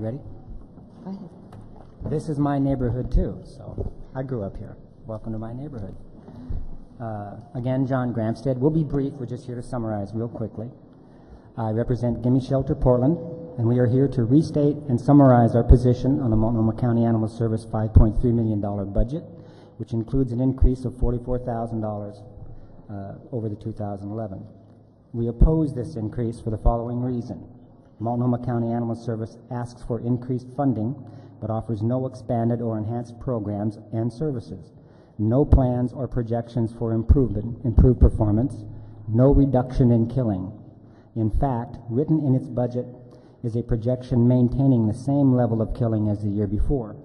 ready? Go ahead. This is my neighborhood too, so I grew up here. Welcome to my neighborhood. Again, John Gramstead. We'll be brief. We're just here to summarize real quickly. I represent Gimme Shelter Portland, and we are here to restate and summarize our position on the Multnomah County Animal Service $5.3 million budget, which includes an increase of $44,000 over the 2011. We oppose this increase for the following reason. Multnomah County Animal Service asks for increased funding, but offers no expanded or enhanced programs and services, no plans or projections for improved performance, no reduction in killing. In fact, written in its budget is a projection maintaining the same level of killing as the year before.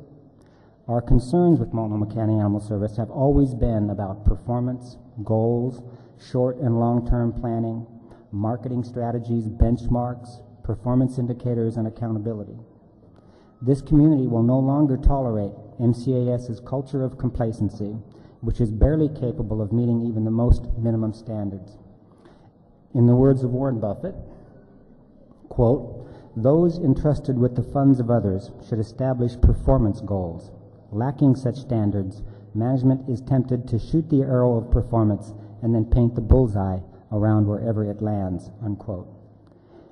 Our concerns with Multnomah County Animal Service have always been about performance, goals, short and long-term planning, marketing strategies, benchmarks, performance indicators, and accountability. This community will no longer tolerate MCAS's culture of complacency, which is barely capable of meeting even the most minimum standards. In the words of Warren Buffett, quote, "Those entrusted with the funds of others should establish performance goals. Lacking such standards, management is tempted to shoot the arrow of performance and then paint the bullseye around wherever it lands," unquote.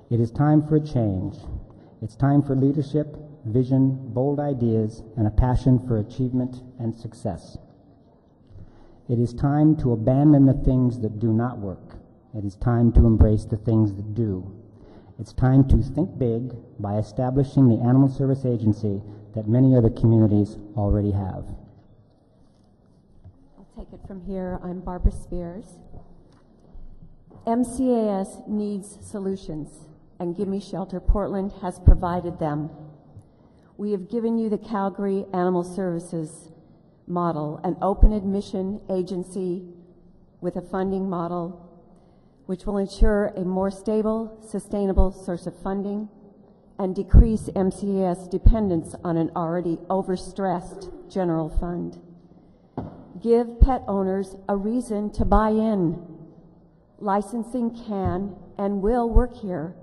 It is time for a change. It's time for leadership, vision, bold ideas, and a passion for achievement and success. It is time to abandon the things that do not work. It is time to embrace the things that do. It's time to think big by establishing the Animal Service Agency that many other communities already have. I'll take it from here. I'm Barbara Spears. MCAS needs solutions, and Gimme Shelter Portland has provided them. We have given you the Calgary Animal Services model, an open admission agency with a funding model which will ensure a more stable, sustainable source of funding and decrease MCAS dependence on an already overstressed general fund. Give pet owners a reason to buy in. Licensing can and will work here.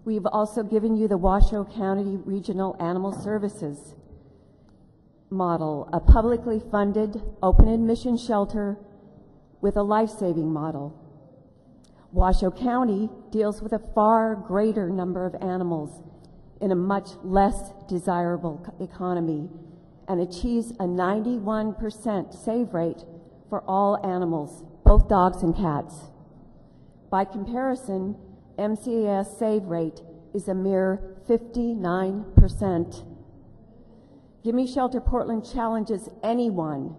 We've also given you the Washoe County Regional Animal Services model, a publicly funded open admission shelter with a life-saving model. Washoe County deals with a far greater number of animals in a much less desirable economy and achieves a 91% save rate for all animals, both dogs and cats. By comparison, MCAS save rate is a mere 59%. Gimme Shelter Portland challenges anyone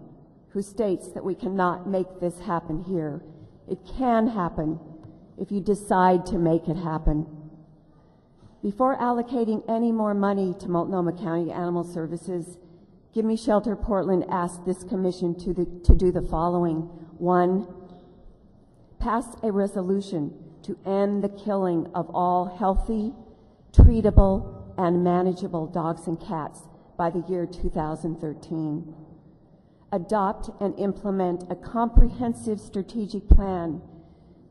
who states that we cannot make this happen here. It can happen if you decide to make it happen. Before allocating any more money to Multnomah County Animal Services, Gimme Shelter Portland asked this commission to do the following. 1, pass a resolution to end the killing of all healthy, treatable, and manageable dogs and cats by the year 2013. Adopt and implement a comprehensive strategic plan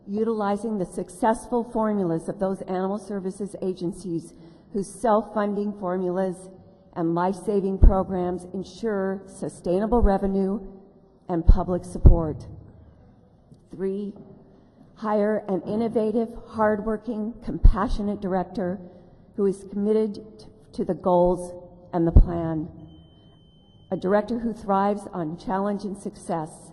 utilizing the successful formulas of those animal services agencies whose self-funding formulas and life-saving programs ensure sustainable revenue and public support. 3, hire an innovative, hardworking, compassionate director who is committed to the goals and the plan. A director who thrives on challenge and success.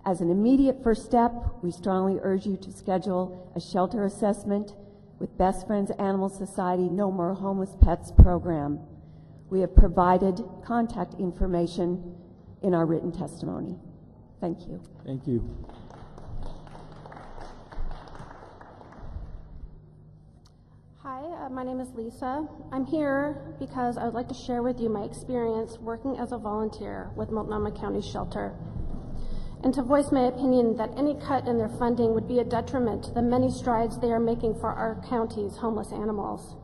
As an immediate first step, we strongly urge you to schedule a shelter assessment with Best Friends Animal Society No More Homeless Pets program. We have provided contact information in our written testimony. Thank you. Thank you. Hi, my name is Lisa. I'm here because I would like to share with you my experience working as a volunteer with Multnomah County Shelter, and to voice my opinion that any cut in their funding would be a detriment to the many strides they are making for our county's homeless animals.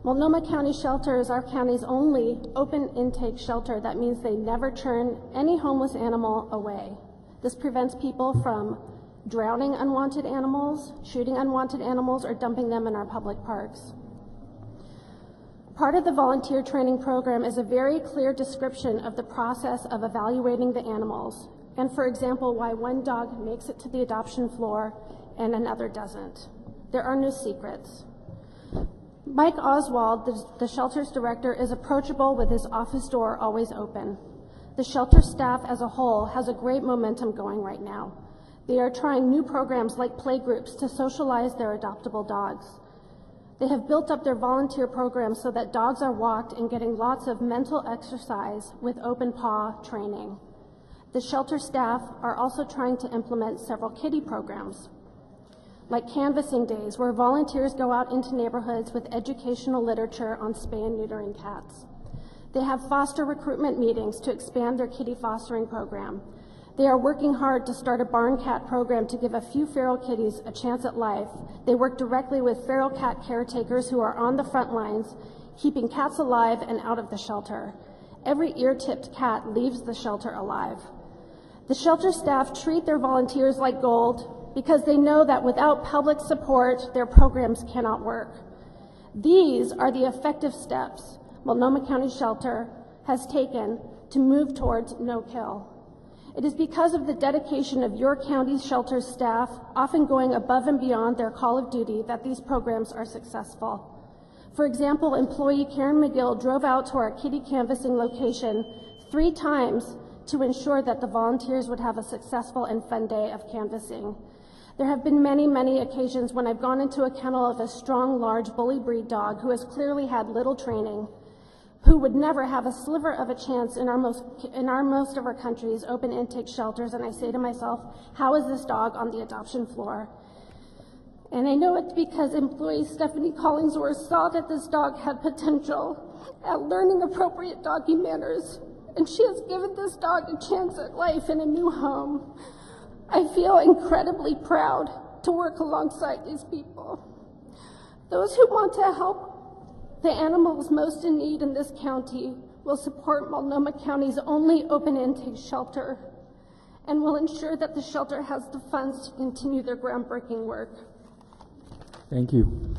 Multnomah County Shelter is our county's only open intake shelter. That means they never turn any homeless animal away. This prevents people from drowning unwanted animals, shooting unwanted animals, or dumping them in our public parks. Part of the volunteer training program is a very clear description of the process of evaluating the animals, and for example, why one dog makes it to the adoption floor and another doesn't. There are no secrets. Mike Oswald, the shelter's director, is approachable with his office door always open. The shelter staff as a whole has a great momentum going right now. They are trying new programs like playgroups to socialize their adoptable dogs. They have built up their volunteer programs so that dogs are walked and getting lots of mental exercise with open paw training. The shelter staff are also trying to implement several kiddie programs, like canvassing days where volunteers go out into neighborhoods with educational literature on spay and neutering cats. They have foster recruitment meetings to expand their kitty fostering program. They are working hard to start a barn cat program to give a few feral kitties a chance at life. They work directly with feral cat caretakers who are on the front lines, keeping cats alive and out of the shelter. Every ear-tipped cat leaves the shelter alive. The shelter staff treat their volunteers like gold because they know that without public support, their programs cannot work. These are the effective steps Multnomah County Shelter has taken to move towards no-kill. It is because of the dedication of your county's shelter staff, often going above and beyond their call of duty, that these programs are successful. For example, employee Karen McGill drove out to our kitty canvassing location 3 times to ensure that the volunteers would have a successful and fun day of canvassing. There have been many, many occasions when I've gone into a kennel of a strong, large bully breed dog who has clearly had little training, who would never have a sliver of a chance in most of our country's open intake shelters, and I say to myself, how is this dog on the adoption floor? And I know it's because employee Stephanie Collingsworth saw that this dog had potential at learning appropriate doggy manners, and she has given this dog a chance at life in a new home. I feel incredibly proud to work alongside these people. Those who want to help the animals most in need in this county will support Multnomah County's only open intake shelter and will ensure that the shelter has the funds to continue their groundbreaking work. Thank you.